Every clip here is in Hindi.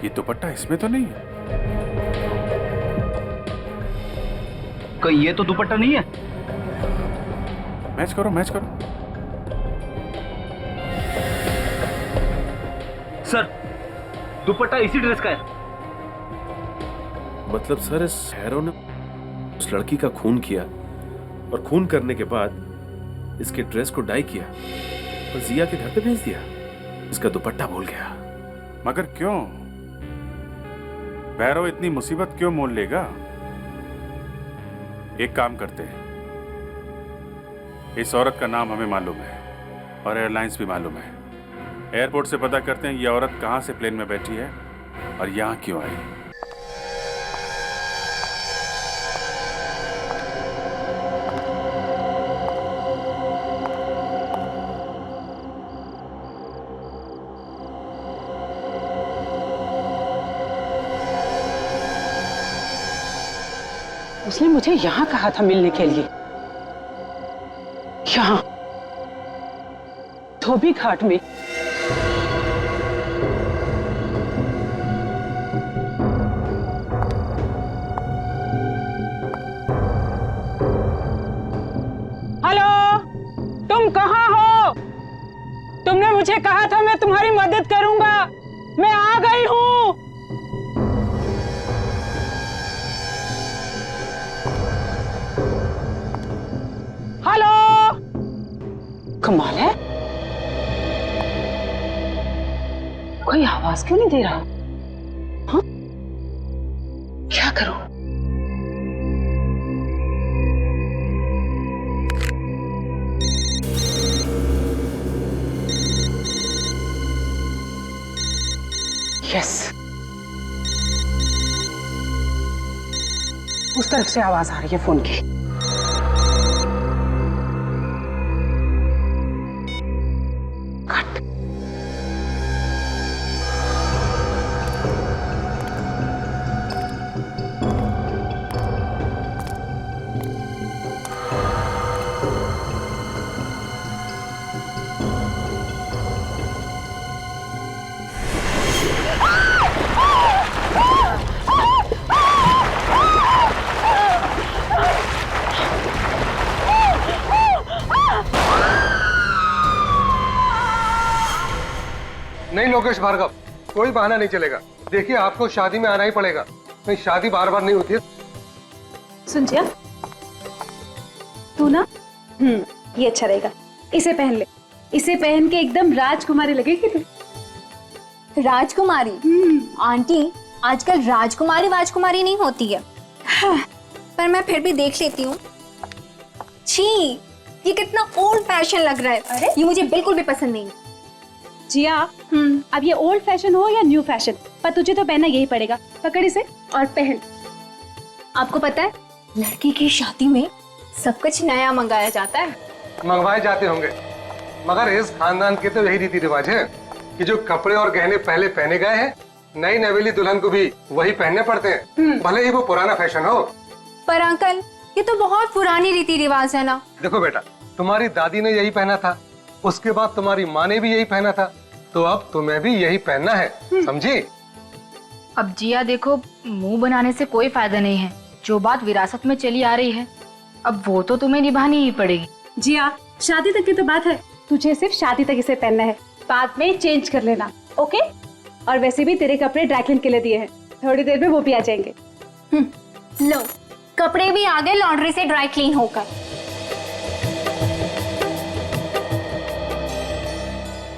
ये दुपट्टा इसमें तो नहीं है। कहीं ये तो दुपट्टा नहीं है? मैच करो, मैच करो। सर, दुपट्टा इसी ड्रेस का है। मतलब सर, इस हैरो ने उस लड़की का खून किया और खून करने के बाद इसके ड्रेस को डाई किया और जिया के घर पे भेज दिया। इसका दुपट्टा भूल गया। मगर क्यों? भैरव इतनी मुसीबत क्यों मोल लेगा? एक काम करते हैं, इस औरत का नाम हमें मालूम है और एयरलाइंस भी मालूम है। एयरपोर्ट से पता करते हैं ये औरत कहां से प्लेन में बैठी है और यहां क्यों आई। उसने मुझे यहाँ कहा था मिलने के लिए। यहाँ धोबी घाट में। हेलो, तुम कहाँ हो? तुमने मुझे कहा था मैं तुम्हारी मदद करूंगा। मैं आ गई हूँ। हेलो, कमाल है, कोई आवाज क्यों नहीं दे रहा? हाँ? क्या करूं? यस, उस तरफ से आवाज आ रही है फोन की। नहीं लोकेश भार्गव, कोई बहाना नहीं चलेगा। देखिए, आपको शादी में आना ही पड़ेगा, नहीं शादी बार बार नहीं होती है। सुन जिया, तू ना ये अच्छा रहेगा, इसे पहन ले। इसे पहन के एकदम राजकुमारी लगेगी तू। राजकुमारी? आंटी, आजकल राजकुमारी वाजकुमारी नहीं होती है। हाँ, पर मैं फिर भी देख लेती हूँ। छी, ये कितना ओल्ड फैशन लग रहा है। अरे ये मुझे बिल्कुल भी पसंद नहीं। जिया, अब ये ओल्ड फैशन हो या न्यू फैशन, पर तुझे तो पहनना यही पड़ेगा। पकड़ इसे और पहन। आपको पता है, लड़की की शादी में सब कुछ नया मंगाया जाता है। मंगवाए जाते होंगे, मगर इस खानदान के तो यही रीति रिवाज है कि जो कपड़े और गहने पहले पहने गए हैं, नई नवेली दुल्हन को भी वही पहनने पड़ते हैं, भले ही वो पुराना फैशन हो। पर अंकल, ये तो बहुत पुरानी रीति रिवाज है ना। देखो बेटा, तुम्हारी दादी ने यही पहना था, उसके बाद तुम्हारी माँ ने भी यही पहना था, तो अब तुम्हें भी यही पहनना है, समझी? अब जिया देखो, मुंह बनाने से कोई फायदा नहीं है। जो बात विरासत में चली आ रही है, अब वो तो तुम्हें निभानी ही पड़ेगी। जिया, शादी तक की तो बात है, तुझे सिर्फ शादी तक इसे पहनना है, बाद में चेंज कर लेना, ओके? और वैसे भी तेरे कपड़े ड्राई क्लीन के लिए दिए हैं, थोड़ी देर में वो भी आ जाएंगे। लो, कपड़े भी आ गए लॉन्ड्री से ड्राई क्लीन होकर।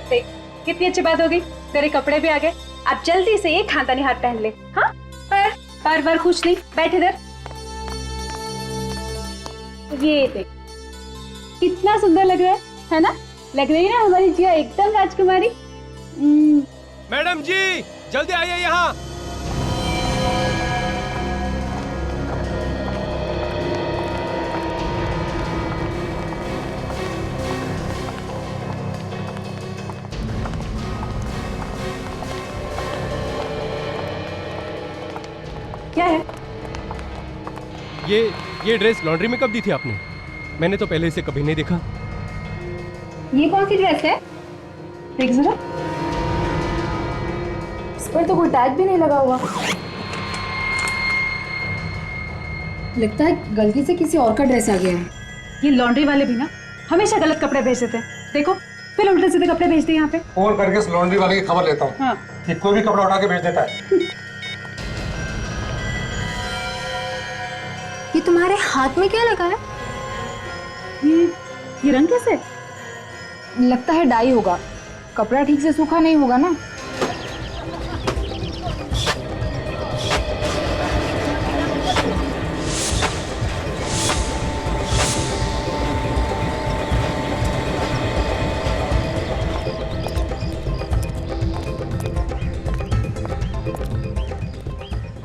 देख, कितनी अच्छी बात होगी, तेरे कपड़े भी आ गए। अब जल्दी से ये खानदानी हार पहन ले। हाँ, पर कुछ नहीं, बैठ इधर। ये देख, कितना सुंदर लग रहा है ना? लग रही है ना हमारी जिया एकदम राजकुमारी। मैडम जी, जल्दी आइए यहाँ। क्या है? ये ड्रेस लॉन्ड्री में कब दी थी आपने? मैंने तो पहले इसे कभी नहीं देखा। ये कौन सी ड्रेस है? देख जरा। पर तो कोई टैग भी नहीं लगा हुआ। लगता है गलती से किसी और का ड्रेस आ गया है। ये लॉन्ड्री वाले भी ना हमेशा गलत कपड़े भेज देते हैं। देखो फिर उल्टे सीधे कपड़े भेजते हैं यहाँ पे। फोन करके इस लॉन्ड्री वाले की खबर लेता हूँ हाँ। कि कोई भी कपड़ा उठा के भेज देता है। ये तुम्हारे हाथ में क्या लगा है? ये रंग कैसे? लगता है डाई होगा, कपड़ा ठीक से सूखा नहीं होगा ना।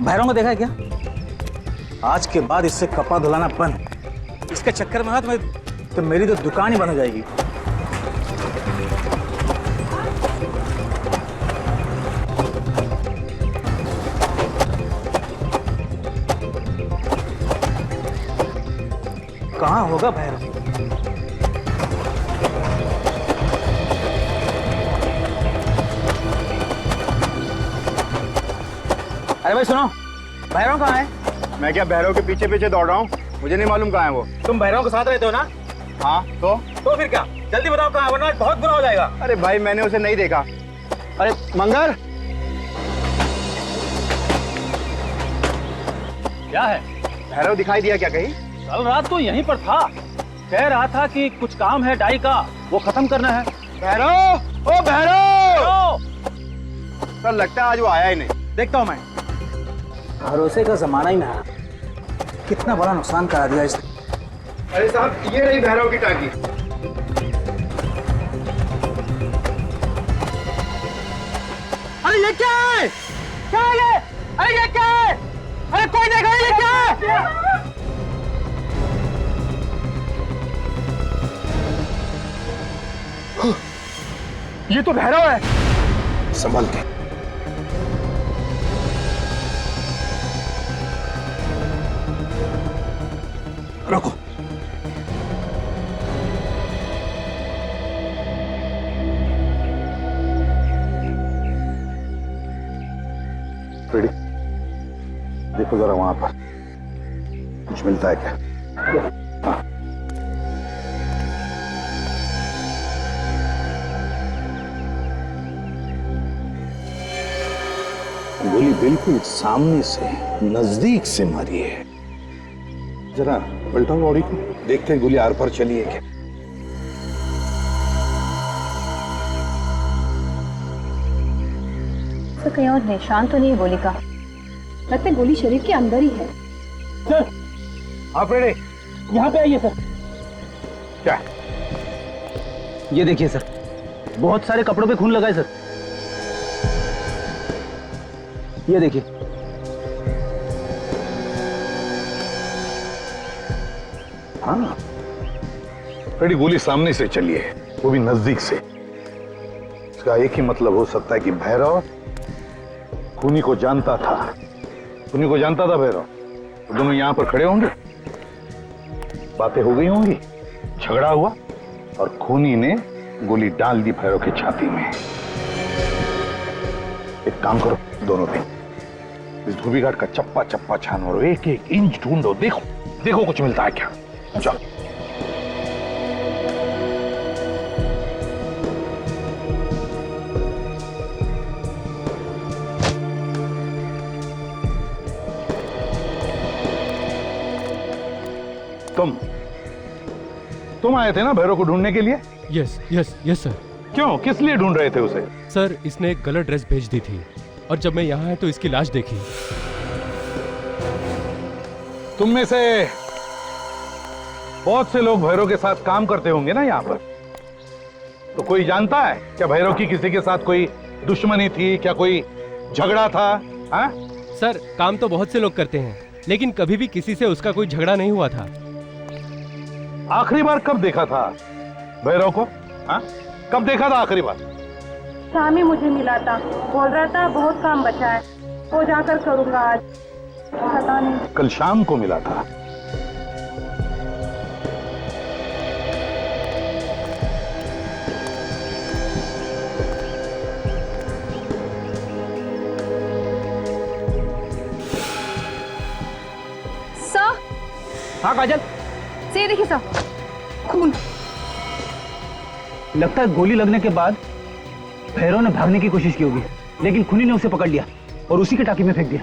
भैरव को देखा है क्या? आज के बाद इससे कपड़ा धुलाना बंद। इसके चक्कर में ना तो मेरी तो दुकान ही बंद हो जाएगी। कहाँ होगा भैरव? अरे भाई सुनो, भैरव कहाँ है? मैं क्या भैरव के पीछे पीछे दौड़ रहा हूँ? मुझे नहीं मालूम कहाँ है वो। तुम भैरव के साथ रहते हो ना? हाँ तो फिर क्या? जल्दी बताओ कहाँ है, वरना बहुत बुरा हो जाएगा। अरे भाई मैंने उसे नहीं देखा। अरे मंगर, क्या है? भैरव दिखाई दिया क्या कहीं? कल रात तो यहीं पर था, कह रहा था कि कुछ काम है डाई का, वो खत्म करना है। भैरव, ओ भैरव! सर लगता है आज वो आया ही नहीं। देखता हूँ मैं। भरोसे का जमाना ही ना, कितना बड़ा नुकसान करा दिया इसने। अरे साहब ये रही भैरव की टांकी। अरे ये क्या है? क्या है ये? अरे ये क्या है? अरे कोई देखो ये क्या है? ये तो भैरव है। संभल के। रुको। रेडी? देखो जरा वहां पर कुछ मिलता है क्या? हाँ। गोली बिल्कुल सामने से नजदीक से मारी है। जरा पलटाओ बॉडी को, देखते हैं गोली आर पार चली है क्या। तो कहीं और निशान तो नहीं है गोली का। लगता है गोली शरीर के अंदर ही है। सर आप रेडी? यहाँ पे आइए सर। क्या? ये देखिए सर, बहुत सारे कपड़ों पे खून लगा है सर। ये देखिए। हाँ, रेडी गोली सामने से चली है, वो भी नजदीक से। इसका एक ही मतलब हो सकता है कि भैरव खूनी को जानता था। खूनी को जानता था भैरव। तो दोनों यहां पर खड़े होंगे, बातें हो गई होंगी, झगड़ा हुआ और खूनी ने गोली डाल दी भैरव की छाती में। एक काम करो दोनों पे, इस धोबी घाट का चप्पा चप्पा छानो, एक एक इंच ढूंढो, देखो देखो कुछ मिलता है क्या। चलो। तुम आए थे ना भैरव को ढूंढने के लिए? Yes yes yes sir. क्यों, किस लिए ढूंढ रहे थे उसे? सर इसने एक गलत ड्रेस भेज दी थी और जब मैं यहाँ आया तो इसकी लाश देखी। तुम में से बहुत से लोग भैरव के साथ काम करते होंगे ना यहाँ पर, तो कोई जानता है क्या भैरव की किसी के साथ कोई दुश्मनी थी, क्या कोई झगड़ा था? हाँ? सर काम तो बहुत से लोग करते हैं, लेकिन कभी भी किसी से उसका कोई झगड़ा नहीं हुआ था। आखिरी बार कब देखा था भैरव को? हाँ? कब देखा था आखिरी बार? शाम ही मुझे मिला था, बोल रहा था बहुत काम बचा है, वो जाकर करूंगा आज। पता नहीं। कल शाम को मिला था। हाँ काजल, से देखिए सर, खून। लगता है गोली लगने के बाद भैरव ने भागने की कोशिश की होगी, लेकिन खूनी ने उसे पकड़ लिया और उसी के टाकी में फेंक दिया।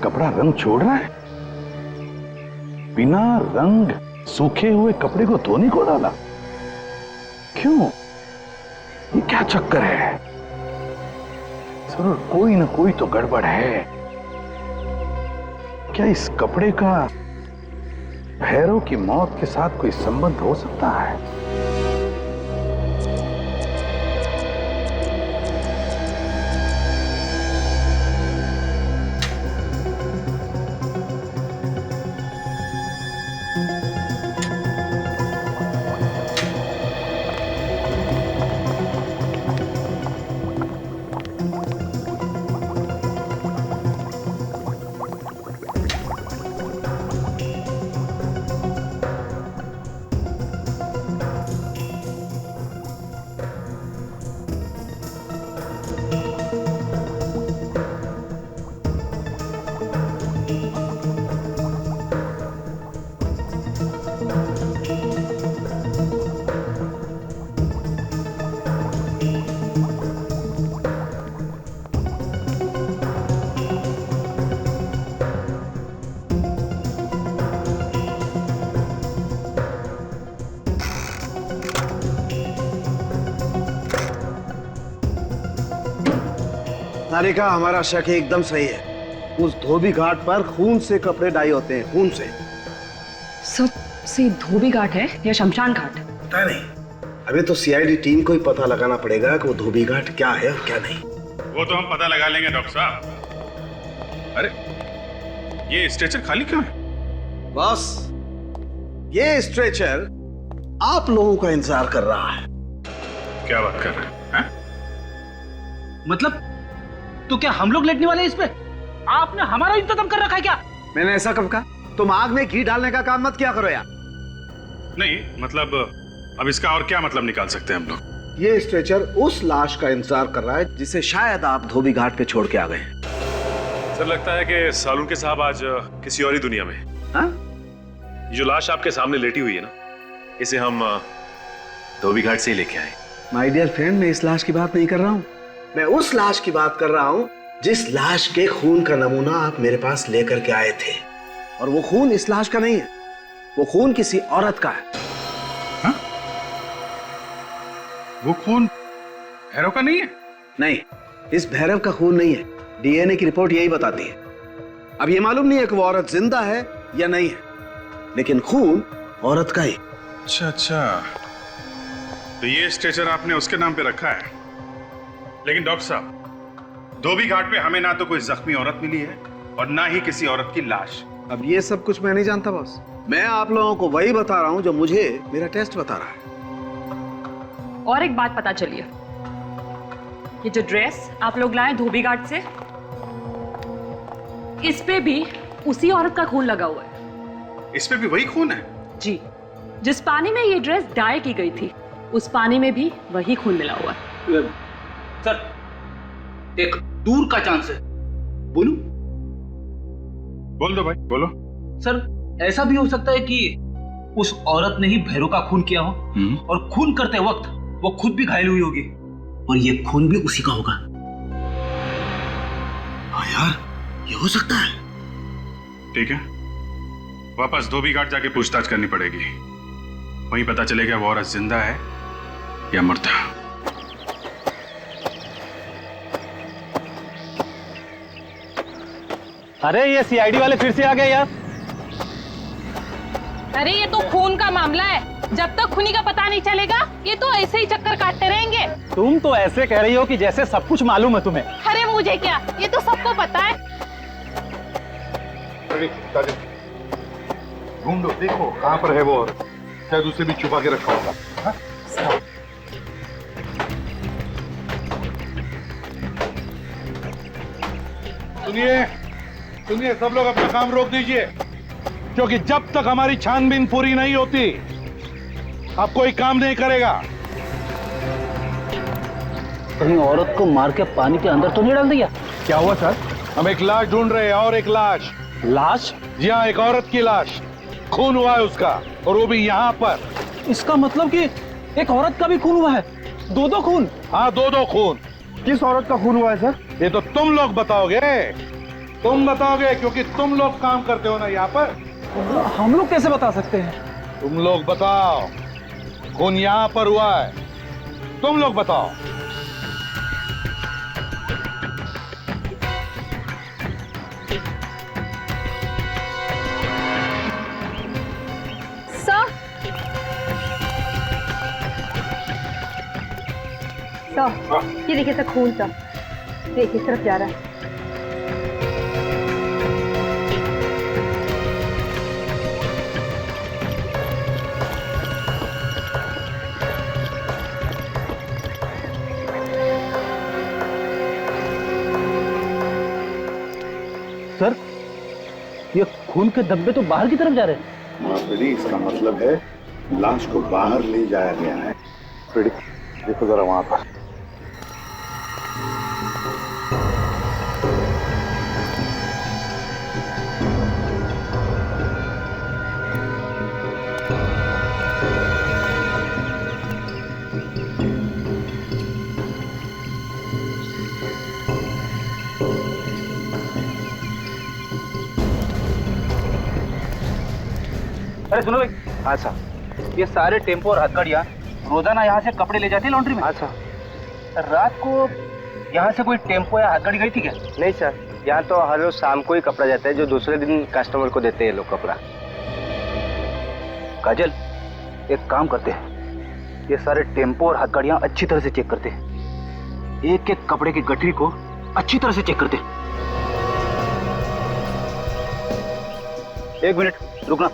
कपड़ा रंग छोड़ रहा है? बिना रंग सूखे हुए कपड़े को धोने को डाला? क्यों? ये क्या चक्कर है? जरूर कोई ना कोई तो गड़बड़ है। क्या इस कपड़े का भैरव की मौत के साथ कोई संबंध हो सकता है? सारिका, हमारा शक एकदम सही है। उस धोबी घाट पर खून से कपड़े डाई होते हैं, खून से। से धोबी घाट है या शमशान घाट? पता नहीं, अभी तो सीआईडी टीम को ही पता लगाना पड़ेगा कि वो धोबी घाट क्या है और क्या नहीं। वो तो हम पता लगा लेंगे डॉक्टर साहब। अरे ये स्ट्रेचर खाली क्यों है? बॉस, ये स्ट्रेचर आप लोगों का इंतजार कर रहा है। क्या बात कर रहे हैं? मतलब तो क्या हम लोग लेटने वाले हैं इस पे? आपने हमारा इंतजाम कर रखा है क्या? मैंने ऐसा कब कहा? तुम आग में घी डालने का काम मत किया करो यार। नहीं मतलब अब इसका और क्या मतलब निकाल सकते हैं हम लोग? ये स्ट्रेचर उस लाश का इंतजार कर रहा है जिसे शायद आप धोबी घाट पे छोड़ के आ गए। सर लगता है कि सालून के साहब आज किसी और ही दुनिया में। हाँ? ये जो लाश आपके सामने लेटी हुई है ना, इसे हम धोबी घाट से ही लेके आए। माय डियर फ्रेंड, मैं इस लाश की बात नहीं कर रहा हूँ, मैं उस लाश की बात कर रहा हूँ जिस लाश के खून का नमूना आप मेरे पास लेकर के आए थे। और वो खून इस लाश का नहीं है, वो खून किसी औरत का है। हा? वो खून भैरव का नहीं है? नहीं, इस भैरव का खून नहीं है। डीएनए की रिपोर्ट यही बताती है। अब ये मालूम नहीं है कि वो औरत जिंदा है या नहीं है, लेकिन खून औरत का ही। अच्छा अच्छा, तो ये स्ट्रेचर आपने उसके नाम पे रखा है। लेकिन डॉक्टर साहब, धोबी घाट पे हमें ना तो कोई जख्मी औरत मिली है और ना ही किसी औरत की लाश। अब ये सब कुछ मैं नहीं जानता बॉस, मैं आप लोगों को वही बता रहा हूं जो मुझे मेरा टेस्ट बता रहा है। और एक बात पता चली है, ये जो ड्रेस आप लोग लाए धोबी घाट से, इस पे भी उसी औरत का खून लगा हुआ है। इस पे भी वही खून है? जी, जिस पानी में ये ड्रेस डाई की गई थी उस पानी में भी वही खून मिला हुआ है। सर, एक दूर का चांस है, बोलूं? बोल दो भाई, बोलो। सर, ऐसा भी हो सकता है कि उस औरत ने ही भैरव का खून किया हो और खून करते वक्त वो खुद भी घायल हुई होगी और ये खून भी उसी का होगा। हाँ यार, ये हो सकता है। ठीक है, वापस धोबी घाट जाके पूछताछ करनी पड़ेगी, वहीं पता चलेगा वो औरत जिंदा है या मरता। अरे ये सीआईडी वाले फिर से आ गए यार। अरे ये तो खून का मामला है, जब तक खूनी का पता नहीं चलेगा ये तो ऐसे ही चक्कर काटते रहेंगे। तुम तो ऐसे कह रही हो कि जैसे सब कुछ मालूम है तुम्हें। अरे मुझे क्या, ये तो सबको पता है। ढूंढो, देखो कहाँ पर है वो औरत, शायद उसे भी छुपा के रखा होगा। हाँ? सुनिए, सुनिए सब लोग अपना काम रोक दीजिए, क्योंकि जब तक हमारी छानबीन पूरी नहीं होती अब कोई काम नहीं करेगा। कहीं औरत को मार के पानी के अंदर तो नहीं डाल दिया? क्या हुआ सर? हम एक लाश ढूंढ रहे हैं, और एक लाश। लाश? जी हाँ, एक औरत की लाश, खून हुआ है उसका, और वो भी यहाँ पर। इसका मतलब कि एक औरत का भी खून हुआ है? दो खून? हाँ, दो खून। किस औरत का खून हुआ है सर? ये तो तुम लोग बताओगे, तुम बताओगे, क्योंकि तुम लोग काम करते हो ना यहाँ पर। हम लोग कैसे बता सकते हैं? तुम लोग बताओ, खून यहाँ पर हुआ है, तुम लोग बताओ। ये देखिए सर, खून सब देखिए तरफ जा रहा है। सर, ये खून के धब्बे तो बाहर की तरफ जा रहे हैं। हाँ फ्रेडी, इसका मतलब है लाश को बाहर ले जाया गया है। फ्रेडी देखो जरा वहां पर। अरे सुनो भाई। हाँ सर। ये सारे टेम्पो और हथकड़ियाँ रोजाना यहाँ से कपड़े ले जाते हैं लॉन्ड्री में? हाँ सर। रात को यहाँ से कोई टेम्पो या हथकड़ी गई थी क्या? नहीं सर, यहाँ तो हर रोज शाम को ही कपड़ा जाता है, जो दूसरे दिन कस्टमर को देते हैं लोग कपड़ा। काजल, एक काम करते हैं, ये सारे टेम्पो और हथकड़ियाँ अच्छी तरह से चेक करते हैं, एक एक कपड़े की गठरी को अच्छी तरह से चेक करते हैं। 1 मिनट रुकना।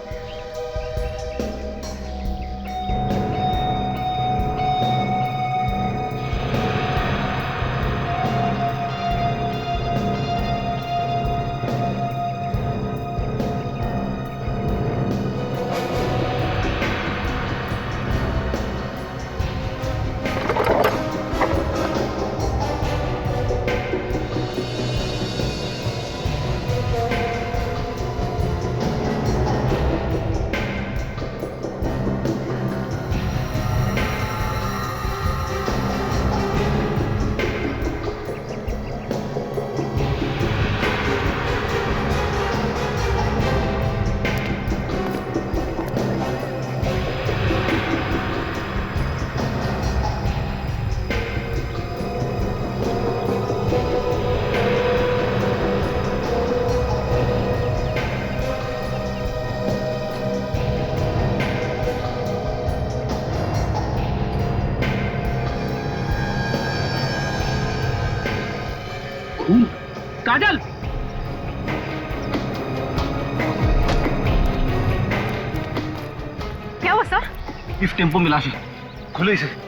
काजल, क्या हुआ सर? इस टेम्पो में लाश है, खुलो इसे।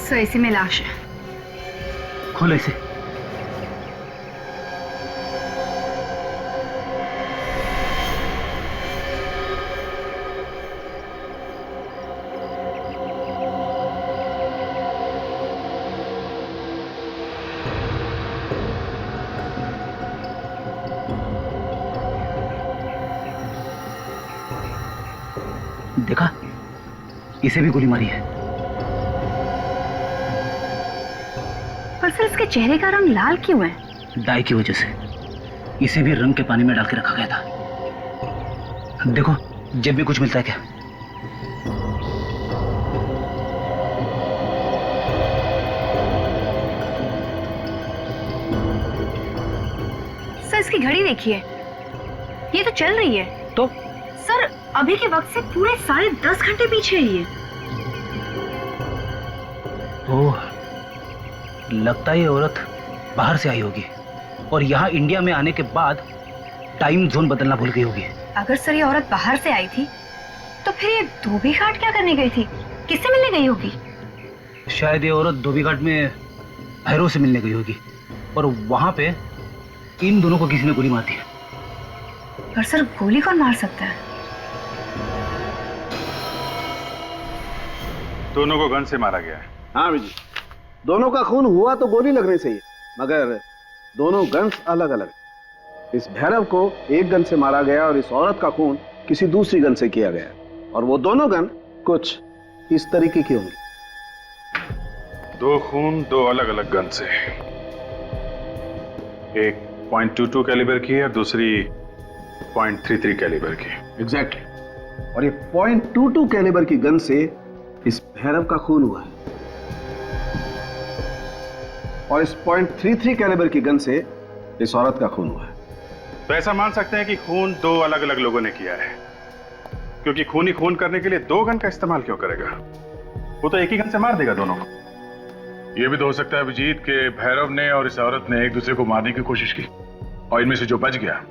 सर, इसी में लाश है। खोलो इसे। देखा, इसे भी गोली मारी है। पर सर, इसके चेहरे का रंग लाल क्यों है? डाई की वजह से। इसे भी रंग के पानी में डाल के रखा गया था। देखो, जेब में कुछ मिलता है क्या? सर, इसकी घड़ी देखिए, ये तो चल रही है। तो सर अभी के वक्त से पूरे 10.5 घंटे पीछे है ये। ओह, लगता है ये औरत बाहर से आई होगी और यहाँ इंडिया में आने के बाद टाइम जोन बदलना भूल गई होगी। अगर सर ये औरत बाहर से आई थी तो फिर ये धोबी घाट क्या करने गई थी? किससे मिलने गई होगी? शायद ये औरत धोबी घाट में भैरव से मिलने गई होगी और वहां पे इन दोनों को किसी ने गोली मार दी। पर सर गोली कौन मार सकता है? दोनों को गन से मारा गया है। हाँ जी, दोनों का खून हुआ तो गोली लगने से ही, मगर दोनों गन्स अलग अलग। इस भैरव को एक गन से मारा गया और इस औरत का खून किसी दूसरी गन से किया गया, और वो दोनों गन कुछ इस तरीके की होंगी। 2 खून 2 अलग अलग गन से, एक .22 कैलिबर की है और दूसरी .33 कैलिबर की। एग्जैक्टली, और ये .22 कैलिबर की गन से इस भैरव का खून हुआ है और इस .33 कैलिबर की गन से इस औरत का खून हुआ है। तो ऐसा मान सकते हैं कि खून 2 अलग अलग लोगों ने किया है, क्योंकि खूनी खून करने के लिए 2 गन का इस्तेमाल क्यों करेगा? वो तो एक ही गन से मार देगा दोनों को। ये भी तो हो सकता है अभिजीत के भैरव ने और इस औरत ने एक दूसरे को मारने की कोशिश की और इनमें से जो बच गया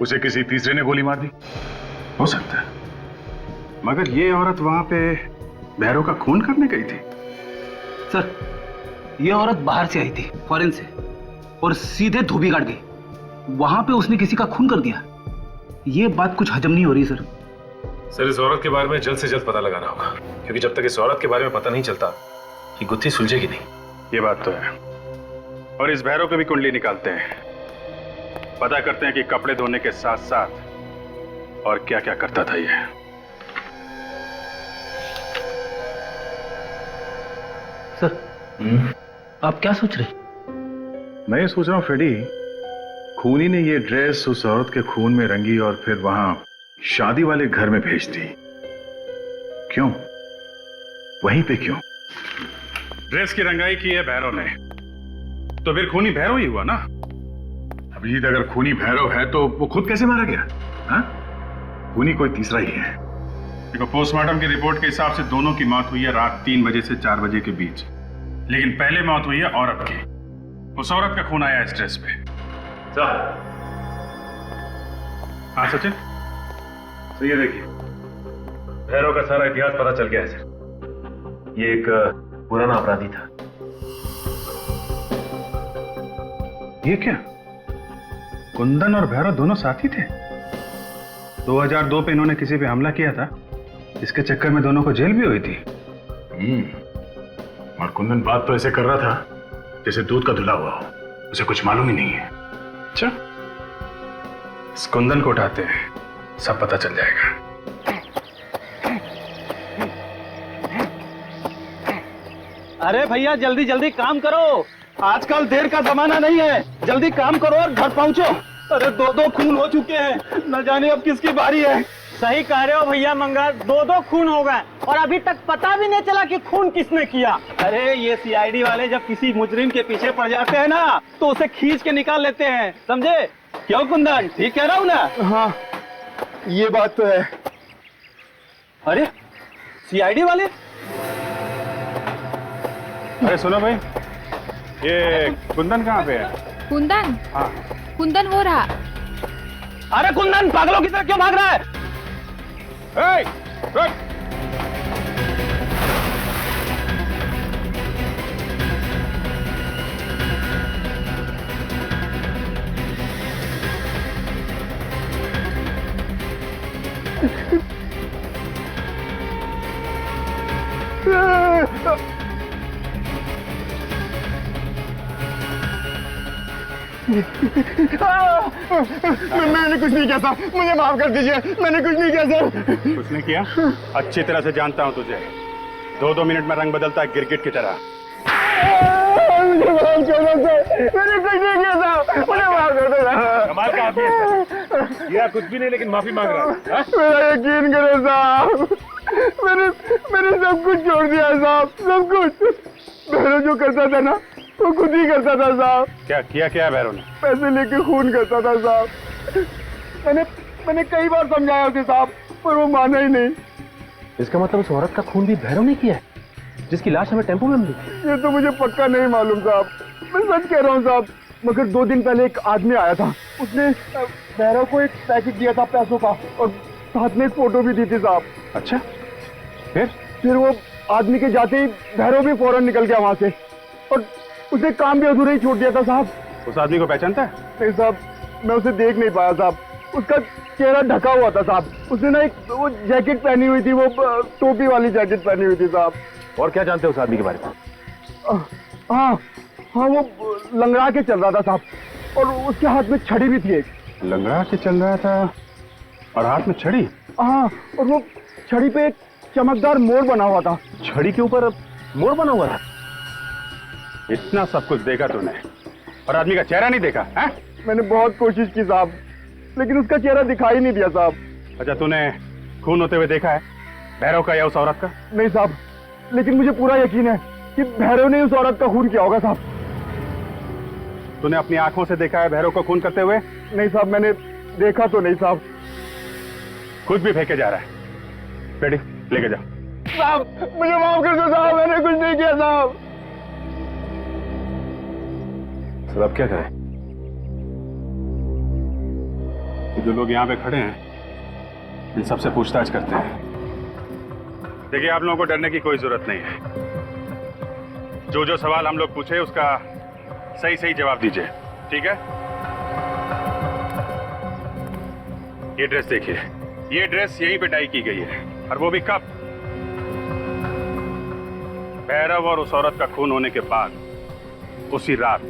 उसे किसी तीसरे ने गोली मार दी। हो सकता है, मगर ये औरत वहां पे भैरव का खून करने गई थी। सर, ये औरत बाहर से आई थी, फॉरेन से, और सीधे धोबी घाट गई। वहां पे उसने किसी का खून कर दिया। ये बात कुछ हजम नहीं हो रही सर। सर, इस औरत के बारे में जल्द से जल्द पता लगाना होगा, क्योंकि जब तक इस औरत के बारे में पता नहीं चलता ये गुत्थी सुलझेगी नहीं। ये बात तो है। और इस भैरव की भी कुंडली निकालते हैं, पता करते हैं कि कपड़े धोने के साथ साथ और क्या क्या करता था ये। सर, आप क्या सोच रहे? मैं ये सोच रहा हूँ फ्रेडी, खूनी ने ये ड्रेस उस औरत के खून में रंगी और फिर वहां शादी वाले घर में भेज दी। क्यों? वहीं पे क्यों? ड्रेस की रंगाई की है भैरव ने, तो फिर खूनी भैरव ही हुआ ना। अभिजीत, अगर खूनी भैरव है तो वो खुद कैसे मारा गया? हाँ? खूनी कोई तीसरा ही है। देखो, पोस्टमार्टम की रिपोर्ट के हिसाब से दोनों की मौत हुई है रात 3 बजे से 4 बजे के बीच, लेकिन पहले मौत हुई है औरत की। उस औरत का खून आया इस ड्रेस पे। हाँ सचिन, तो ये देखिए, भैरव का सारा इतिहास पता चल गया है सर। ये एक पुराना अपराधी था। ये क्या, कुंदन और भैरव दोनों साथी थे? 2002 पे इन्होंने किसी पे हमला किया था, इसके चक्कर में दोनों को जेल भी हुई थी। और कुंदन बात तो ऐसे कर रहा था जैसे दूध का धुला हुआ हो, उसे कुछ मालूम ही नहीं है। अच्छा, इस कुंदन को उठाते हैं, सब पता चल जाएगा। अरे भैया, जल्दी जल्दी काम करो, आजकल देर का जमाना नहीं है। जल्दी काम करो और घर पहुंचो। अरे 2 खून हो चुके हैं, न जाने अब किसकी बारी है। सही कह रहे हो भैया मंगल, 2 खून हो गए और अभी तक पता भी नहीं चला कि खून किसने किया। अरे ये सीआईडी वाले जब किसी मुजरिम के पीछे पड़ जाते हैं ना, तो उसे खींच के निकाल लेते हैं, समझे? क्यों कुंदन, ठीक कह रहा हूँ ना? हाँ, ये बात तो है। अरे सीआईडी वाले? अरे सुनो भाई, ये कुंदन कहाँ पे है? कुंदन? हाँ। कुंदन हो रहा। अरे कुंदन पागलों की तरह क्यों भाग रहा है? रुक। मैंने कुछ नहीं किया सर, मुझे माफ कर दीजिए, मैंने कुछ नहीं किया सर। कुछ नहीं किया? अच्छी तरह से जानता हूं तुझे। 2-2 मिनट में रंग बदलता है गिरगिट की तरह। मुझे माफ कर दो सर, मैंने कुछ नहीं किया सर, मुझे माफ कर दो सर। कमाल का आदमी है सर। किया कुछ भी नहीं लेकिन माफी मांग रहा है। मेरा यकीन करो साहब, मैंने सब कुछ छोड़ दिया साहब, सब कुछ। भैरव जो करता था ना, वो खुद ही करता था साहब। क्या किया? क्या है भैरव ने? पैसे लेके खून करता था साहब। मैंने कई बार समझाया उसे साहब, पर वो माना ही नहीं। इसका मतलब उस औरत का खून भी भैरव ने किया है जिसकी लाश हमें टेम्पो में मिली? ये तो मुझे पक्का नहीं मालूम साहब, मैं सच कह रहा हूँ साहब। मगर 2 दिन पहले एक आदमी आया था, उसने भैरव को एक पैकेट दिया था पैसों का और साथ में एक फोटो भी दी थी साहब। अच्छा, फिर वो आदमी के जाते ही भैरव भी फौरन निकल गया वहां से और उसने काम भी अधूरा ही छोड़ दिया था साहब। उस आदमी को पहचानता है? नहीं साहब, मैं उसे देख नहीं पाया साहब, उसका चेहरा ढका हुआ था साहब। उसने ना एक वो जैकेट पहनी हुई थी, वो टोपी वाली जैकेट पहनी हुई थी साहब। और क्या जानते हो उस आदमी के बारे में? हाँ हाँ, वो लंगड़ा के चल रहा था साहब और उसके हाथ में छड़ी भी थी एक। लंगड़ा के चल रहा था और हाथ में छड़ी? हाँ, और वो छड़ी पे एक चमकदार मोर बना हुआ था। छड़ी के ऊपर मोर बना हुआ था? इतना सब कुछ देखा तूने और आदमी का चेहरा नहीं देखा है? मैंने बहुत कोशिश की साहब, लेकिन उसका चेहरा दिखाई नहीं दिया साहब। अच्छा, तूने खून होते हुए देखा है भैरव का या उस औरत का? नहीं साहब, लेकिन मुझे पूरा यकीन है कि भैरव ने उस औरत का खून किया होगा साहब। तूने अपनी आंखों से देखा है भैरव को खून करते हुए? नहीं साहब, मैंने देखा तो नहीं साहब। कुछ भी फेंके जा रहा है। बेटी लेके जाओ। साहब मुझे माफ कर दो साहब, मैंने कुछ नहीं किया साहब। सर अब क्या करें? जो लोग यहाँ पे खड़े हैं इन सबसे पूछताछ करते हैं। देखिए, आप लोगों को डरने की कोई जरूरत नहीं है। जो जो सवाल हम लोग पूछे उसका सही सही जवाब दीजिए, ठीक है? ये ड्रेस देखिए, ये ड्रेस यहीं पे डाई की गई है, और वो भी कब? भैरव और उस औरत का खून होने के बाद उसी रात।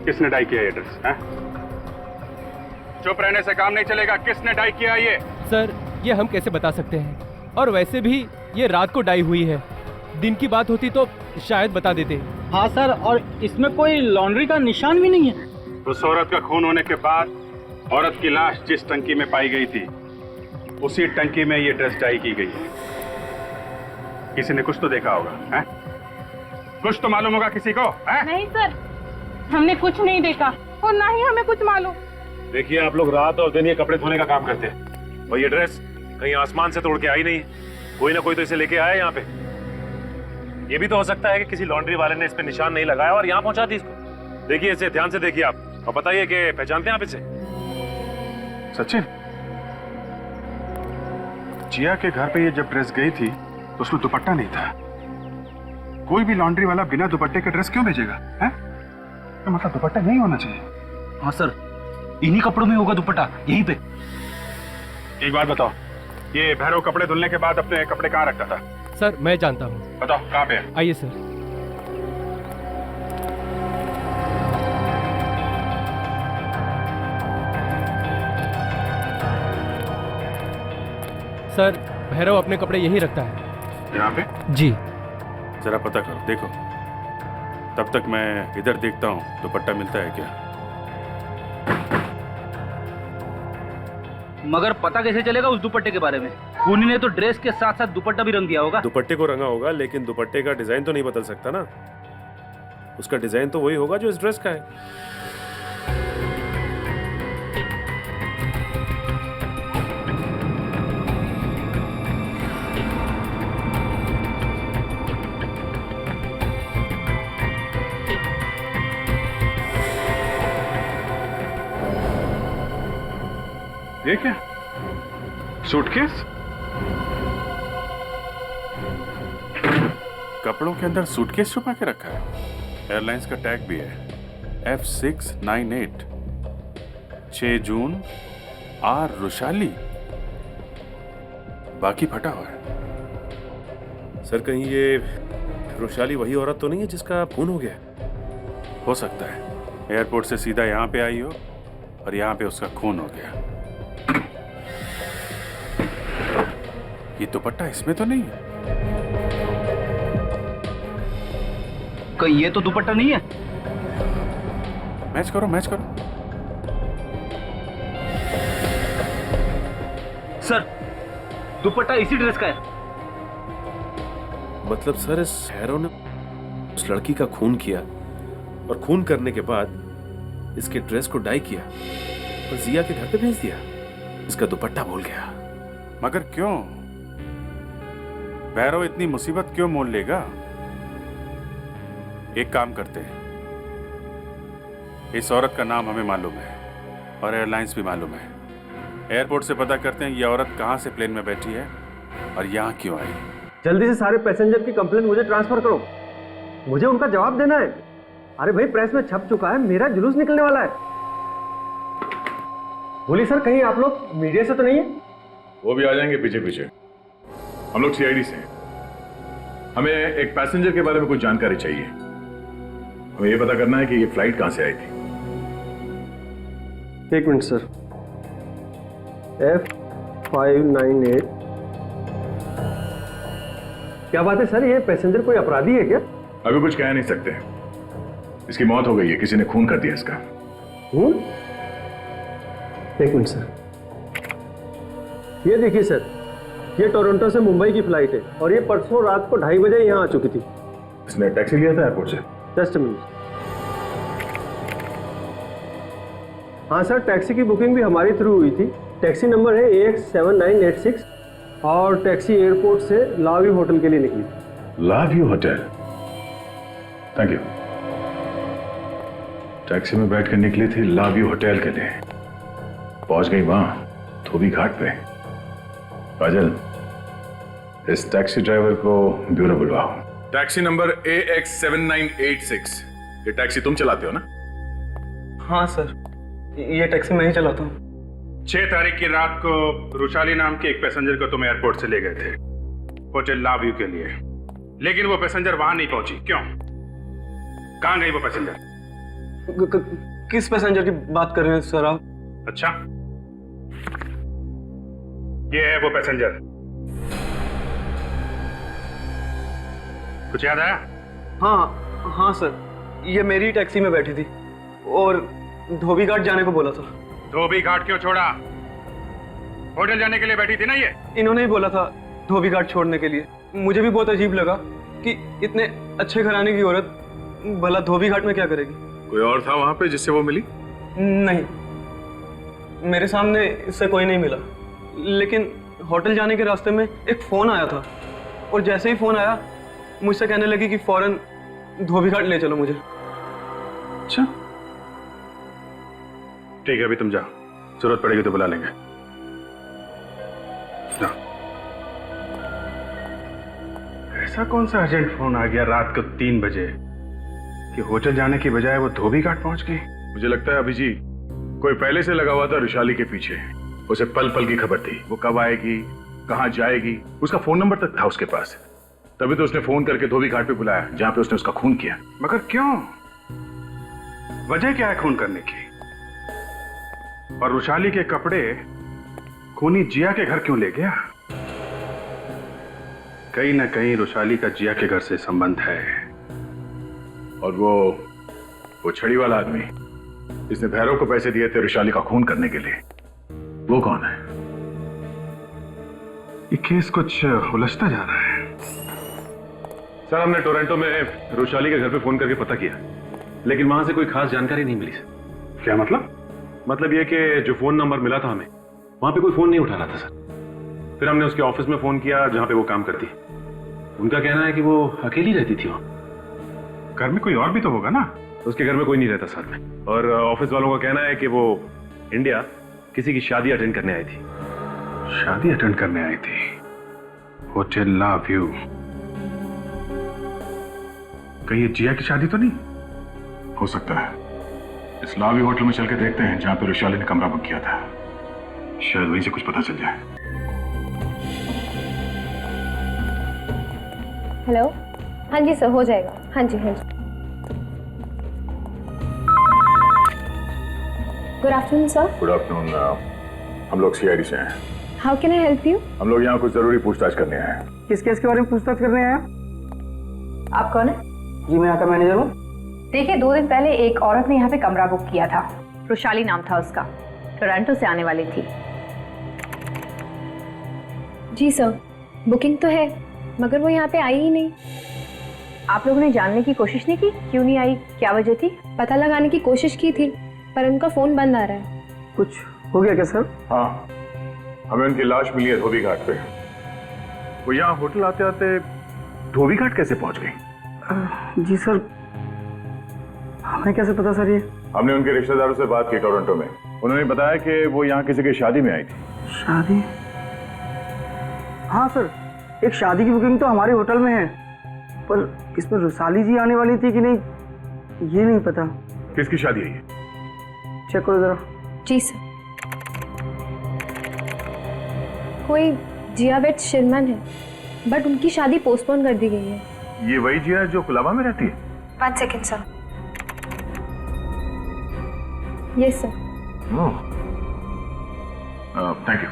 किसने डाई किया ये ड्रेस? हैं? चुप रहने से काम नहीं चलेगा। किसने डाई किया ये? सर, ये हम कैसे बता सकते हैं, और वैसे भी ये रात को डाई हुई है। दिन की बात होती तो शायद बता देते। हाँ सर, और इसमें कोई लॉन्ड्री का निशान भी नहीं है। उस औरत का खून होने के बाद औरत की लाश जिस टंकी में पाई गई थी उसी टंकी में ये ड्रेस डाई की गई है। किसी ने कुछ तो देखा होगा, हैं? कुछ तो मालूम होगा किसी को, हैं? नहीं सर, हमने कुछ नहीं देखा और ना ही हमें कुछ मालूम। देखिए, आप लोग रात और दिन ये कपड़े धोने का काम करते हैं और ये ड्रेस कहीं आसमान से तोड़ के आई नहीं। कोई ना कोई तो इसे लेके आया यहाँ पे। ये भी तो हो सकता है कि किसी लॉन्ड्री वाले ने इस पे निशान नहीं लगाया और यहाँ पहुंचा दी इसको। देखिए इसे ध्यान से देखिए आप और बताइए कि पहचानते हैं आप इसे? सचिन, जिया के घर पे ये जब ड्रेस गई थी तो उसमें दुपट्टा नहीं था। कोई भी लॉन्ड्री वाला बिना दुपट्टे के ड्रेस क्यों भेजेगा, हैं? तो मतलब दुपट्टा नहीं होना चाहिए। हाँ सर, इन्हीं कपड़ों में होगा दुपट्टा, यहीं पे। एक बात बताओ, ये भैरव कपड़े धुलने के बाद अपने कपड़े कहाँ रखता था? सर मैं जानता हूँ। बताओ कहाँ पे है? आइए सर। सर, भैरव अपने कपड़े यहीं रखता है। यहाँ पे? जी। जरा पता करो, देखो। तब तक मैं इधर देखता हूँ दुपट्टा मिलता है क्या। मगर पता कैसे चलेगा उस दुपट्टे के बारे में? खूनी ने तो ड्रेस के साथ साथ दुपट्टा भी रंग दिया होगा। दुपट्टे को रंगा होगा, लेकिन दुपट्टे का डिजाइन तो नहीं बदल सकता ना। उसका डिजाइन तो वही होगा जो इस ड्रेस का है। ये क्या? सूटकेस? कपड़ों के अंदर सूटकेस छुपा के रखा है। एयरलाइंस का टैग भी है, F698, 6 जून, आर रुशाली। बाकी फटा हुआ है। सर, कहीं ये रुशाली वही औरत तो नहीं है जिसका खून हो गया? हो सकता है एयरपोर्ट से सीधा यहाँ पे आई हो और यहाँ पे उसका खून हो गया। ये दुपट्टा इसमें तो नहीं है। कहीं ये तो दुपट्टा नहीं है? मैच करो, मैच करो। सर, दुपट्टा इसी ड्रेस का है। मतलब सर, इस हैरो ने उस लड़की का खून किया और खून करने के बाद इसके ड्रेस को डाई किया। और जिया के घर पे भेज दिया। इसका दुपट्टा भूल गया। मगर क्यों? भैरव इतनी मुसीबत क्यों मोल लेगा? एक काम करते हैं, इस औरत का नाम हमें मालूम है और एयरलाइंस भी मालूम है। एयरपोर्ट से पता करते हैं ये औरत कहाँ से प्लेन में बैठी है और यहाँ क्यों आई। जल्दी से सारे पैसेंजर की कंप्लेंट मुझे ट्रांसफर करो, मुझे उनका जवाब देना है। अरे भाई प्रेस में छप चुका है, मेरा जुलूस निकलने वाला है। बोलिए सर, कहीं आप लोग मीडिया से तो नहीं है? वो भी आ जाएंगे पीछे पीछे। हम लोग सीआईडी से हैं। हमें एक पैसेंजर के बारे में कुछ जानकारी चाहिए। हमें ये पता करना है कि ये फ्लाइट कहां से आई थी। एक मिनट सर। F598। क्या बात है सर, ये पैसेंजर कोई अपराधी है क्या? अभी कुछ कह नहीं सकते। इसकी मौत हो गई है, किसी ने खून कर दिया इसका। खून? एक मिनट सर, ये देखिए सर, ये टोरंटो से मुंबई की फ्लाइट है और ये परसों रात को 2:30 बजे यहाँ आ चुकी थी। इसने टैक्सी लिया था एयरपोर्ट से? Just a minute. हाँ सर, टैक्सी की बुकिंग भी हमारी थ्रू हुई थी। टैक्सी नंबर है AX7986 और टैक्सी एयरपोर्ट से लाव्यू होटल के लिए निकली। लाव्यू होटल? Thank you. टैक्सी में बैठ कर निकली थी लाव्यू होटल के लिए, पहुंच गई वहां धोबी घाट पे। काजल, इस टैक्सी ड्राइवर को ब्यूरो बुलवाओ। Taxi number AX7986। ये टैक्सी तुम चलाते हो ना? हाँ सर, ये टैक्सी मैं ही चलाता हूँ। 6 तारीख की रात को रुशाली नाम के एक पैसेंजर को तुम एयरपोर्ट से ले गए थे होटल लाव्यू के लिए, लेकिन वो पैसेंजर वहां नहीं पहुंची। क्यों? कहां गई वो पैसेंजर? किस पैसेंजर की बात कर रहे हैं सर आप? अच्छा, ये है वो पैसेंजर। कुछ याद आया? हाँ सर, ये मेरी टैक्सी में बैठी थी और धोबी घाट जाने को बोला था। धोबी घाट क्यों छोड़ा? होटल जाने के लिए बैठी थी ना ये? इन्होंने ही बोला था धोबी घाट छोड़ने के लिए। मुझे भी बहुत अजीब लगा कि इतने अच्छे घराने की औरत भला धोबी घाट में क्या करेगी। कोई और था वहां पे जिससे वो मिली? नहीं, मेरे सामने इससे कोई नहीं मिला, लेकिन होटल जाने के रास्ते में एक फोन आया था और जैसे ही फोन आया मुझसे कहने लगी कि फौरन धोबी घाट ले चलो मुझे। अच्छा ठीक है, अभी तुम जाओ, जरूरत पड़ेगी तो बुला लेंगे। जाओ। ऐसा कौन सा अर्जेंट फोन आ गया रात को 3 बजे कि होटल जाने की बजाय वो धोबी घाट पहुंच गई? मुझे लगता है अभी कोई पहले से लगा हुआ था रुशाली के पीछे। उसे पल पल की खबर थी, वो कब आएगी, कहां जाएगी। उसका फोन नंबर तक था उसके पास, तभी तो उसने फोन करके धोबी घाट पे बुलाया जहां पे उसने उसका खून किया। मगर क्यों? वजह क्या है खून करने की? और रुशाली के कपड़े खूनी जिया के घर क्यों ले गया? कहीं ना कहीं रुशाली का जिया के घर से संबंध है। और वो छड़ी वाला आदमी जिसने भैरव को पैसे दिए थे रुशाली का खून करने के लिए, वो कौन है? ये केस कुछ उलझता जा रहा है। सर, हमने टोरंटो में रुशाली के घर पे फोन करके पता किया, लेकिन वहां से कोई खास जानकारी नहीं मिली सर। क्या मतलब? मतलब ये कि जो फोन नंबर मिला था हमें, वहां पे कोई फोन नहीं उठा रहा था सर। फिर हमने उसके ऑफिस में फोन किया जहां पे वो काम करती है। उनका कहना है कि वो अकेली रहती थी वहां। घर में कोई और भी तो होगा ना? उसके घर में कोई नहीं रहता साथ में। और ऑफिस वालों का कहना है कि वो इंडिया किसी की शादी अटेंड करने आई थी। शादी अटेंड करने आई थी होटल लाव्यू? कहीं ये जिया की शादी तो नहीं? हो सकता है। इस लाव्यू होटल में चल के देखते हैं जहां पे रुशाली ने कमरा बुक किया था, शायद वहीं से कुछ पता चल जाए। हेलो, हाँ जी सर, हो जाएगा। हाँ जी हाँ जी। Good afternoon sir. Good afternoon. हम लोग सीआईडी से हैं। How can I help you? हम लोग यहाँ कुछ जरूरी पूछताछ करने आए हैं। किस केस के बारे में पूछताछ करने आए? आप कौन है? जी, मैं यहाँ का मैनेजर हूँ। देखिए, 2 दिन पहले एक औरत ने यहाँ पे कमरा बुक किया था। रुशाली नाम था उसका, टोरंटो से आने वाली थी। जी सर, बुकिंग तो है, मगर वो यहाँ पे आई ही नहीं। आप लोगों ने जानने की कोशिश नहीं की क्यों नहीं आई, क्या वजह थी? पता लगाने की कोशिश की थी पर उनका फोन बंद आ रहा है। कुछ हो गया क्या सर? हाँ, हमें उनकी लाश मिली है धोबी घाट पे। वो यहाँ होटल आते आते धोबी घाट कैसे पहुंच गई? जी सर, हमें कैसे पता सर ये? हमने उनके रिश्तेदारों से बात की टोरंटो में। उन्होंने बताया कि वो यहाँ किसी की शादी में आई थी। शादी? हाँ सर, एक शादी की बुकिंग तो हमारे होटल में है, पर इसमें रुसाली जी आने वाली थी कि नहीं ये नहीं पता। किसकी शादी है ये? चेक करो जरा। जी सर। कोई जिया वेट शिरमन है, बट उनकी शादी पोस्टपोन कर दी गई है। ये वही जिया है जो कुलाबा में रहती है? 1 second sir. Yes sir. Thank you.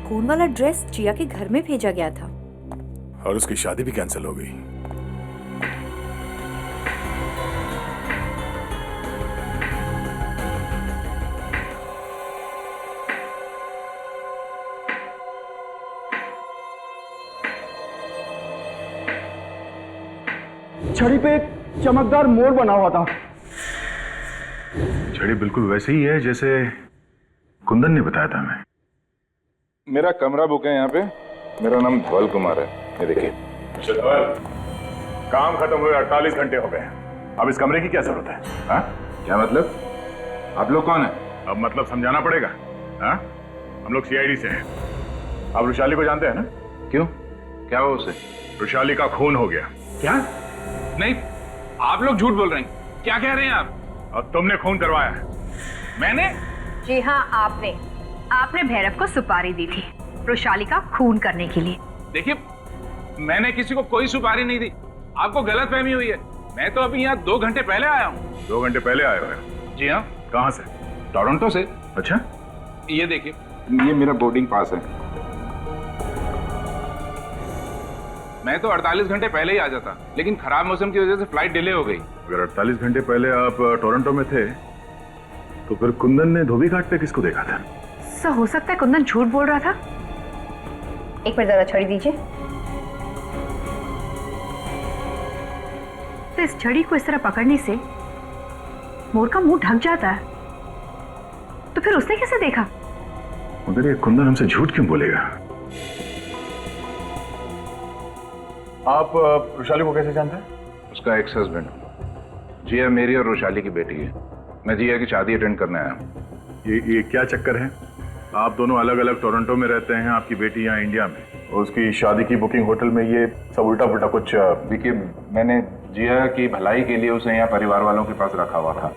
खून वाला ड्रेस जिया के घर में भेजा गया था और उसकी शादी भी कैंसिल हो गई। छड़ी पे एक चमकदार मोड़ बना हुआ था। छड़ी बिल्कुल वैसे ही है जैसे कुंदन ने बताया था हमें। मेरा कमरा बुक है यहाँ पे। मेरा नाम धवल कुमार है। ये देखिए। धवल, काम खत्म हुए 48 घंटे हो गए। अब इस कमरे की क्या जरूरत है? हाँ? क्या मतलब? आप लोग कौन है? अब मतलब समझाना पड़ेगा। हाँ? हम लोग सीआईडी से हैं। आप रुशाली को जानते हैं ना? क्यों, क्या हुआ उसे? रुशाली का खून हो गया। क्या? नहीं, आप लोग झूठ बोल रहे हैं। क्या कह रहे हैं आप? और तुमने खून करवाया है? मैंने? जी हाँ, आपने भैरव को सुपारी दी थी रुशाली का खून करने के लिए। देखिए, मैंने किसी को कोई सुपारी नहीं दी। आपको गलतफहमी हुई है। मैं तो अभी यहाँ 2 घंटे पहले आया हूँ। 2 घंटे पहले आए हो? जी हाँ। कहाँ से? टोरंटो से। अच्छा, ये देखिए, ये मेरा बोर्डिंग पास है। मैं तो 48 घंटे पहले ही आ जाता, लेकिन खराब मौसम की वजह से फ्लाइट डिले हो गई। अगर 48 घंटे पहले आप टोरंटो में थे तो फिर कुंदन ने धोबी घाट पे किसको देखा था? सर, हो सकता है कुंदन झूठ बोल रहा था। एक बार जरा छड़ी दीजिए। तो इस छड़ी को इस तरह पकड़ने से मोर का मुंह ढक जाता है, तो फिर उसने कैसे देखा? मगर ये कुंदन हमसे झूठ क्यों बोलेगा? आप रुशाली को कैसे जानते हैं? उसका एक्स हस्बैंड। जिया मेरी और रुशाली की बेटी है। मैं जिया की शादी अटेंड करने आया हूँ। ये क्या चक्कर है? आप दोनों अलग अलग टोरंटो में रहते हैं, आपकी बेटी यहाँ इंडिया में, और उसकी शादी की बुकिंग होटल में। ये सब उल्टा पुल्टा कुछ। देखिए, मैंने जिया की भलाई के लिए उसे यहाँ परिवार वालों के पास रखा हुआ था।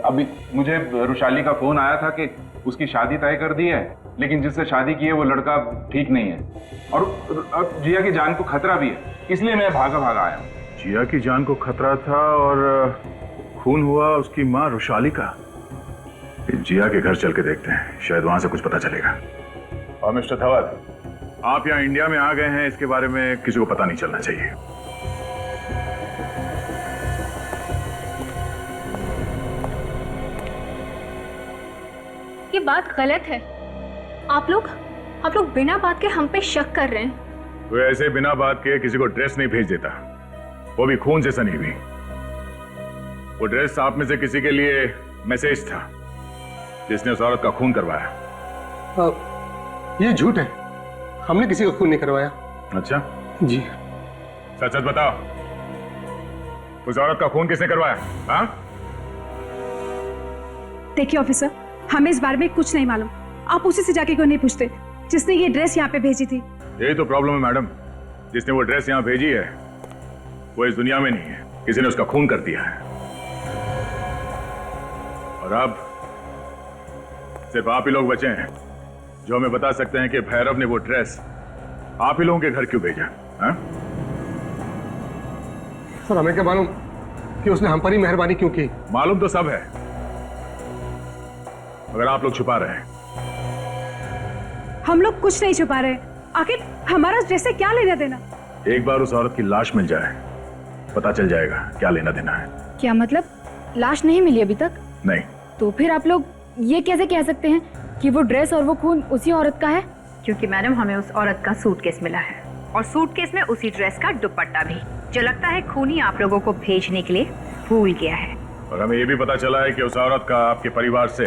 अभी मुझे रुशाली का फोन आया था कि उसकी शादी तय कर दी है, लेकिन जिससे शादी की है वो लड़का ठीक नहीं है और अब जिया की जान को खतरा भी है, इसलिए मैं भागा आया हूँ। जिया की जान को खतरा था और खून हुआ उसकी माँ रुशाली का। जिया के घर चल के देखते हैं, शायद वहां से कुछ पता चलेगा। और मिस्टर धवल, आप यहाँ इंडिया में आ गए हैं, इसके बारे में किसी को पता नहीं चलना चाहिए। ये बात गलत है। आप लोग बिना बात के हम पे शक कर रहे हैं। तो ऐसे बिना बात के किसी को ड्रेस नहीं भेज देता, वो भी खून से सनी हुई। वो ड्रेस आप में से किसी के लिए मैसेज था जिसने उस औरत का खून करवाया। ये झूठ है, हमने किसी का खून नहीं करवाया। अच्छा जी। सच सच बताओ, उस औरत का खून किसने करवाया? हाँ? देखिए ऑफिसर, हमें इस बारे में कुछ नहीं मालूम। आप उसी से जाके क्यों नहीं पूछते जिसने ये ड्रेस यहाँ पे भेजी थी? यही तो प्रॉब्लम है मैडम, जिसने वो ड्रेस यहाँ भेजी है वो इस दुनिया में नहीं है, किसी ने उसका खून कर दिया है। और अब सिर्फ आप ही लोग बचे हैं जो हमें बता सकते हैं कि भैरव ने वो ड्रेस आप ही लोगों के घर क्यों भेजा। हाँ? सर, हमें क्या मालूम कि उसने हम पर ही मेहरबानी क्यों की। मालूम तो सब है, मगर आप लोग छुपा रहे हैं। हम लोग कुछ नहीं छुपा रहे। आखिर हमारा ड्रेस से क्या लेना देना? एक बार उस औरत की लाश मिल जाए, पता चल जाएगा क्या लेना देना है। क्या मतलब, लाश नहीं मिली अभी तक? नहीं। तो फिर आप लोग ये कैसे कह सकते हैं कि वो ड्रेस और वो खून उसी औरत का है? क्योंकि मैडम, हमें उस औरत का सूटकेस मिला है और सूटकेस में उसी ड्रेस का दुपट्टा भी, जो लगता है खूनी आप लोगों को भेजने के लिए भूल गया है। और हमें यह भी पता चला है कि उस औरत का आपके परिवार से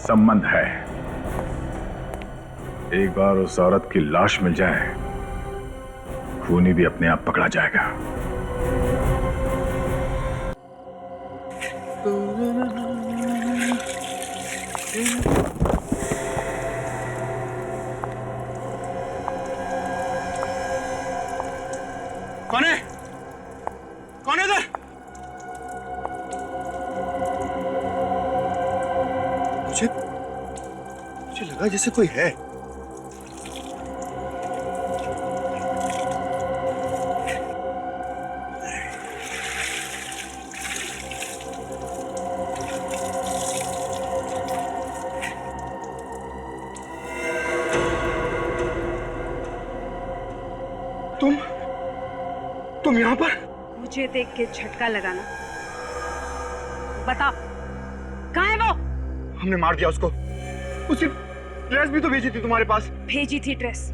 संबंध है। एक बार उस औरत की लाश मिल जाए, खूनी भी अपने आप पकड़ा जाएगा। कौन है? कौन है इधर? मुझे लगा जैसे कोई है। तुम यहाँ पर? मुझे देख के झटका लगाना। बता, कहाँ है वो? हमने मार दिया उसको। उसकी ड्रेस भी तो भेजी थी तुम्हारे पास। भेजी थी ड्रेस,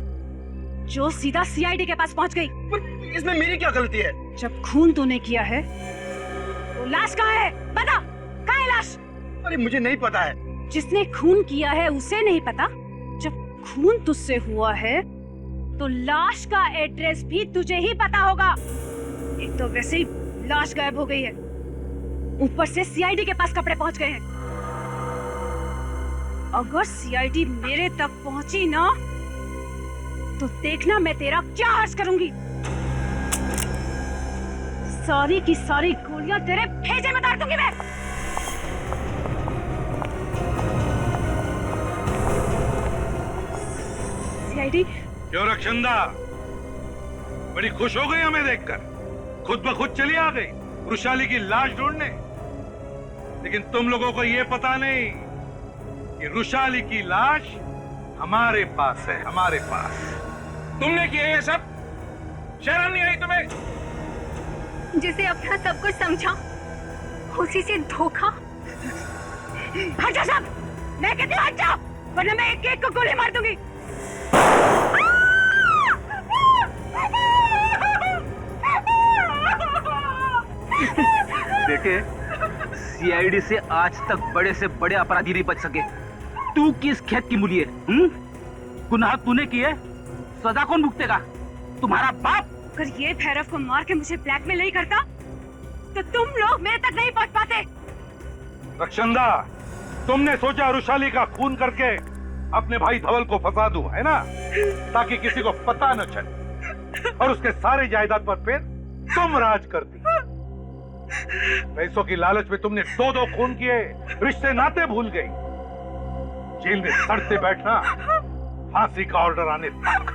जो सीधा सीआईडी के पास पहुंच गई। पर इसमें मेरी क्या गलती है? जब खून तूने किया है तो लाश कहाँ है? बता, कहाँ है लाश? अरे मुझे नहीं पता है। जिसने खून किया है उसे नहीं पता? जब खून तुझसे हुआ है तो लाश का एड्रेस भी तुझे ही पता होगा। एक तो वैसे ही लाश गायब हो गई है, ऊपर से सीआईडी के पास कपड़े पहुंच गए हैं। अगर सीआईडी मेरे तक पहुंची ना तो देखना मैं तेरा क्या हर्ष करूंगी। सारी की सारी गोलियां तेरे भेजे में डाल दूंगी मैं। सीआईडी। क्यों रक्षंदा, बड़ी खुश हो गई हमें देखकर? खुद ब खुद चली आ गई वृषाली की लाश ढूंढने। लेकिन तुम लोगों को यह पता नहीं कि वृषाली की लाश हमारे पास है, हमारे पास। तुमने किया ये सब? शर्म नहीं आई तुम्हें? जिसे अपना सब कुछ समझा उसी से धोखा। हट जा सब, मैं कहती हूँ हट जा, वरना मैं एक एक को गोली मार दूंगी। बेटे, सीआईडी से आज तक बड़े से बड़े अपराधी नहीं बच सके। तू किस खेत की मूली है? गुनाह तूने किए, सजा कौन भुगतेगा? तुम्हारा बाप। अगर ये भैरव को मार के मुझे ब्लैकमेल नहीं करता तो तुम लोग मेरे तक नहीं पहुंच पाते। रक्षंदा, तुमने सोचा वृषाली का खून करके अपने भाई धवल को फंसा दूं, है ना? ताकि किसी को पता न चले और उसके सारे जायदाद पर फिर तुम राज करती। पैसों की लालच में तुमने 2-2 खून किए, रिश्ते नाते भूल गई। जेल में सड़ते बैठना, फांसी का ऑर्डर आने तक।